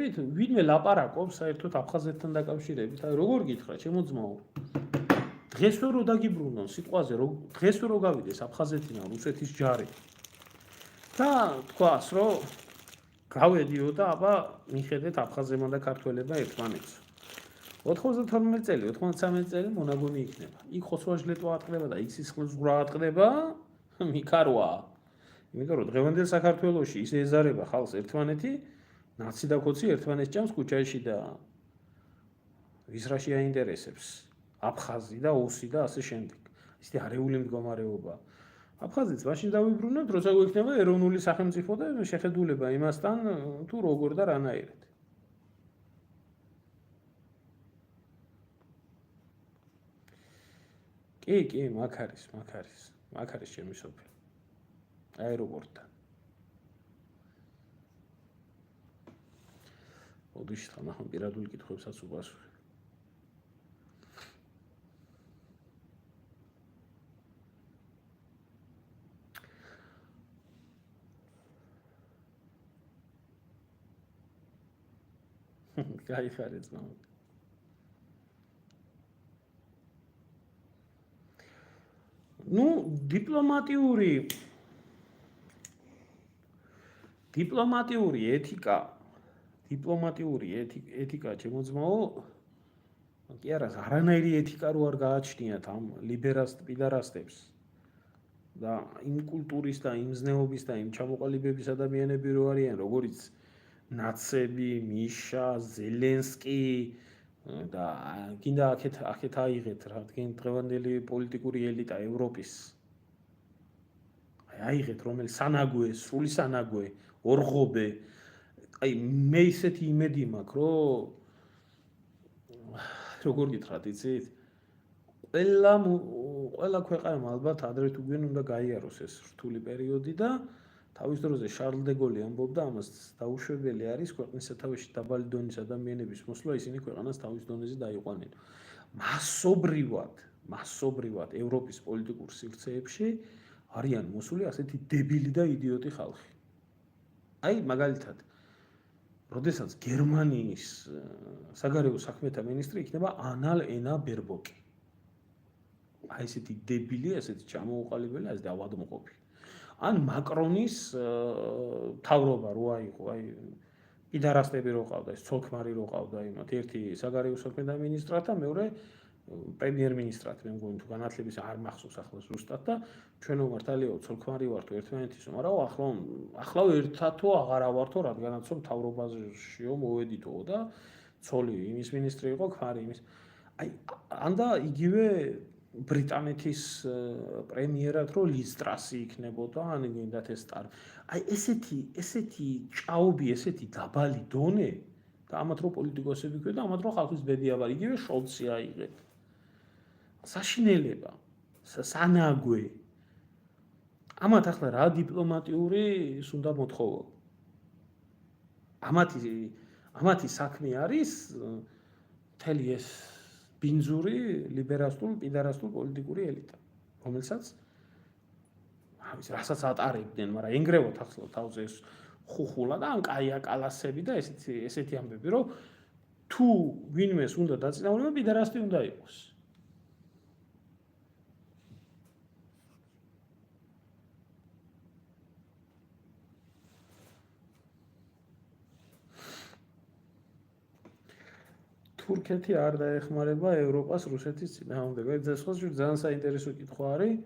ხედავით, ვინმე ლაპარაკობს საერთოდ აფხაზეთთან დაკავშირებით, აი როგორ გითხრა, ჩემო ძმაო. დღეს რო დაგიბრუნონ სიტყვაზე, დღეს რო გავიდეს აფხაზეთიდან რუსეთის ჯარი. და თქვას, რომ გავედიო და აბა მიხედეთ აფხაზებმა და ქართველებმა ერთმანეთს. 92 წელი, 93 წელი მონაგონი იქნება. იქ ხოცვა-ჟლეტვა ატყდება და იქ სისხლის ზღვრა ატყდება, მიქარვა. იმიტომ რომ დღევანდელ საქართველოში ისე ეზარება ხალხს ერთმანეთი, ნაცი და ქოცი ერთმანეთს ჭამს ქუჩაში და ვის რა შეაინტერესებს, აფხაზი და ოსი და ასე შემდეგ. ისეთი არეული მდგომარეობა. აფხაზეთს მაშინ დავიბრუნებთ, როცა გვექნება ეროვნული სახელმწიფო და შეხედულება იმასთან, თუ როგორ და რანაირად. კი, მაგ არის ჩემი სოფელი. აეროპორტთან. ოდიშ თან ახლა პირადულ კითხვებსაც უპასუხე. გაიხარეთ მამა. ნუ დიპლომატიური ეთიკა ჩემო ძმაო, კი არა, არანაირი ეთიკა რო არ გააჩნიათ ამ ლიბერალ-პიდარასტებს და იმ კულტურის და იმ ზნეობის და იმ ჩამოყალიბების ადამიანები რო არიან, როგორიც ნაცები, მიშა, ზელენსკი და კიდე აქეთ აიღეთ რა, დღევანდელი პოლიტიკური ელიტა ევროპის. აიღეთ რომელი სანაგვე, სრული სანაგვე, ორღობე. აი მე ისეთი იმედი მაქვს, რომ როგორ გითხრათ, იცით? ყველა ქვეყანამ ალბათ ადრე თუ გვიან უნდა გაიაროს ეს რთული პერიოდი და თავის დროზე შარლ დე გოლი ამბობდა ამას, დაუშვებელი არის ქვეყნის სათავეში დაბალი დონის ადამიანების მოსვლა, ისინი ქვეყანას თავის დონეზე დაიყვანენ. მასობრივად ევროპის პოლიტიკურ სივრცეებში არიან მოსული ასეთი დებილი და იდიოტი ხალხი. აი მაგალითად, როდესაც გერმანიის საგარეო საქმეთა მინისტრი იქნება ანა-ლენა ბერბოკი. აი ესეთი დებილი, ესეთი ჩამოუყალიბელი, ასეთი ავადმყოფი. ან მაკრონის თავრობა რო აიღო, აი პიდარასტები რო ყავდა, ეს ცოლქმარი რო ყავდა იმათ, ერთი საგარეო საქმეთა მინისტრად და მეორე პრემიერ-მინისტრად, მე მგონი თუ განათლების არ მახსოვს ახლა ზუსტად და ჩვენო მართალიაო ცოლქმარი ვართო ერთმანეთისო, მაგრამ ახლა ერთათო აღარა ვართო, რადგანაც რომ თავრობაშიო მოვედითო და ცოლი იმის მინისტრი იყო, ქმარი იმის. აი ანდა იგივე ბრიტანეთის პრემიერად რო ლიz ტრასი იქნებოდა, ან გინდათ ეს სტარ. აი ესეთი ჭაობი, ესეთი დაბალი დონე და ამათ რო პოლიტიკოსები ქვია და ამათ რო ხალხის ბედი აბარ, იგივე შოლცი აიღეთ. საშინელება, სანაგვე. ამათ ახლა რა დიპლომატიური უნდა მოთხოვო? ამათი საქმე არის მთელი ეს ბინძური ლიბერალ-პიდარასტულ პოლიტიკური ელიტა, რომელსაც რასაც ატარებდნენ, მაგრამ ენგრევოთ ახლა თავზე ეს ხუხულა და ან კაია კალასები და ესეთი ამბები, რომ თუ ვინმეს უნდა დაწინაურება, პიდარასტი უნდა იყოს. თურქეთი არ დაეხმარება ევროპას რუსეთის წინააღმდეგ. ეს ხო ძალიან საინტერესო კითხვა არის.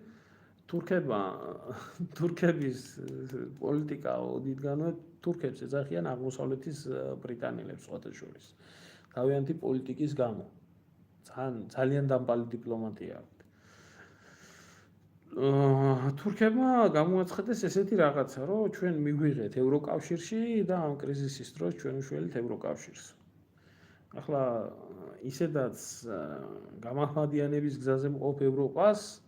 თურქების პოლიტიკა ოდითგანვე თურქებს ეძახიან აღმოსავლეთის ბრიტანელებს სხვათა შორის. თავიანთი პოლიტიკის გამო. ძალიან დამპალი დიპლომატია აქვთ. თურქებმა გამოაცხადეს ესეთი რაღაცა, რომ ჩვენ მიგვიღეთ ევროკავშირში და ამ კრიზისის დროს ჩვენ უშველით ევროკავშირს. ახლა ისედაც გამაჰმადიანების გზაზე მყოფ ევროპას,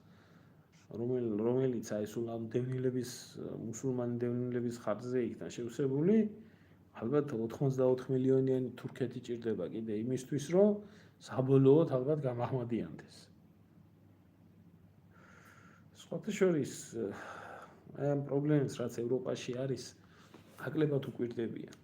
რომელიც აი სულ ამ მუსულმანი დევნილების ხარჯზე იქნა შევსებული, ალბათ 84 მილიონიანი თურქეთი ჭირდება კიდე იმისთვის, რომ საბოლოოდ ალბათ გამაჰმადიანდეს. სხვათა შორის, აი ამ პრობლემებს რაც ევროპაში არის, ნაკლებად უკვირდებიან.